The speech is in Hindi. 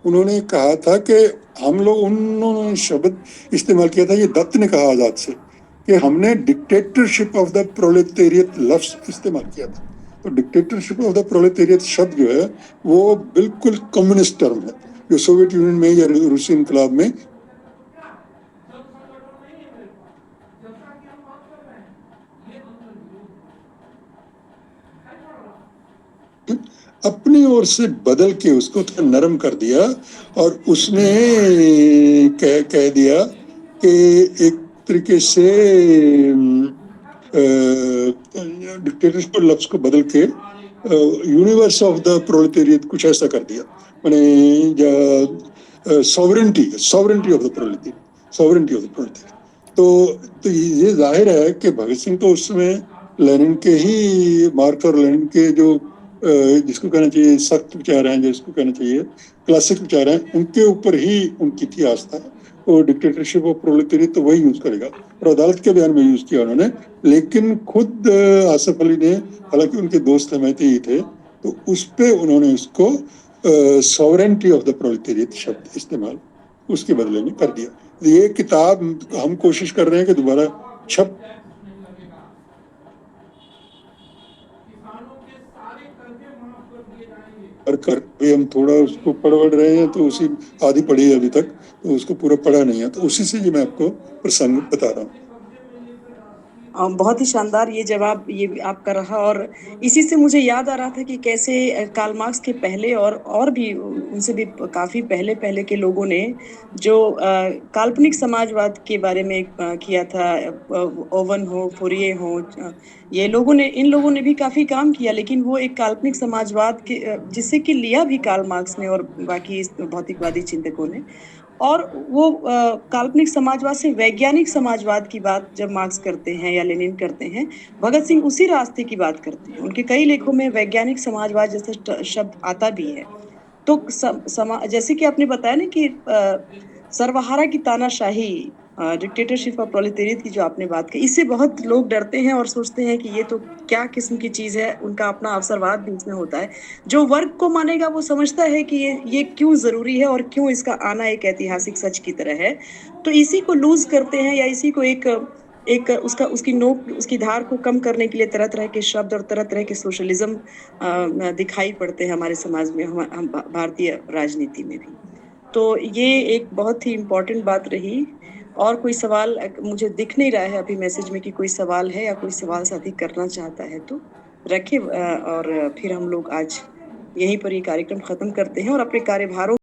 उन्होंने कहा था कि हम लोग उन्होंने शब्द इस्तेमाल किया था, ये दत्त ने कहा आजाद से, कि हमने डिक्टेटरशिप ऑफ द प्रोलेटेरियत लफ्ज इस्तेमाल किया था। तो डिक्टेटरशिप ऑफ द प्रोलेटेरियत शब्द जो है वो बिल्कुल कम्युनिस्ट टर्म है, जो सोवियत यूनियन में या रूसी इनकलाब में अपनी ओर से बदल के उसको थोड़ा नरम कर दिया, और उसने कह दिया कि एक तरीके से डिक्टेटरशिप लफ्ज को बदल के यूनिवर्स ऑफ द प्रोलेटेरियत कुछ ऐसा कर दिया, मैंने sovereignty sovereignty of the proletariat, sovereignty of the proletariat. तो ये जाहिर है कि भगत सिंह तो उस समय लेनिन के ही मार्क्स और लेनिन के जो जिसको कहना चाहिए सख्त विचार हैं, जिसको कहना चाहिए क्लासिक विचार हैं, उनके ऊपर ही उनकी थी आस्था। तो डिक्टेटरशिप ऑफ प्रोलेटेरियत तो वही यूज करेगा, और अदालत के बयान में यूज किया उन्होंने। लेकिन खुद आसफ अली ने, हालांकि उनके दोस्त हमेती ही थे, तो उस पे उन्होंने उसको सॉवरेंटी ऑफ द प्रोलेटेरियत शब्द इस्तेमाल उसके बदले में कर दिया। ये किताब हम कोशिश कर रहे हैं कि दोबारा छप कर भी, हम थोड़ा उसको पढ़ रहे हैं, तो उसी आधी पढ़ी है अभी तक, तो उसको पूरा पढ़ा नहीं है, तो उसी से ये मैं आपको प्रसंग बता रहा हूँ। बहुत ही शानदार ये जवाब ये आपका रहा, और इसी से मुझे याद आ रहा था कि कैसे कार्ल मार्क्स के पहले और भी उनसे भी काफ़ी पहले पहले के लोगों ने जो काल्पनिक समाजवाद के बारे में किया था, ओवन हो, फुरिये हो, ये लोगों ने इन लोगों ने भी काफ़ी काम किया, लेकिन वो एक काल्पनिक समाजवाद के जिससे कि लिया भी कार्ल मार्क्स ने और बाकी भौतिकवादी चिंतकों ने, और वो काल्पनिक समाजवाद से वैज्ञानिक समाजवाद की बात जब मार्क्स करते हैं या लेनिन करते हैं, भगत सिंह उसी रास्ते की बात करते हैं। उनके कई लेखों में वैज्ञानिक समाजवाद जैसा शब्द आता भी है। तो जैसे कि आपने बताया ना कि सर्वहारा की तानाशाही, डिक्टेटरशिप ऑफ प्रोलेटेरियत की जो आपने बात की, इससे बहुत लोग डरते हैं और सोचते हैं कि ये तो क्या किस्म की चीज़ है, उनका अपना अवसरवाद भी इसमें होता है। जो वर्ग को मानेगा वो समझता है कि ये क्यों ज़रूरी है और क्यों इसका आना एक ऐतिहासिक सच की तरह है। तो इसी को लूज़ करते हैं या इसी को एक एक उसका उसकी नोक उसकी धार को कम करने के लिए तरह-तरह के शब्द और तरह-तरह के सोशलिज़्म दिखाई पड़ते हैं हमारे समाज में, हम भारतीय राजनीति में भी। तो ये एक बहुत ही इम्पोर्टेंट बात रही। और कोई सवाल मुझे दिख नहीं रहा है अभी मैसेज में कि कोई सवाल है या कोई सवाल साथी करना चाहता है तो रखें, और फिर हम लोग आज यहीं पर ये कार्यक्रम खत्म करते हैं और अपने कार्यभारों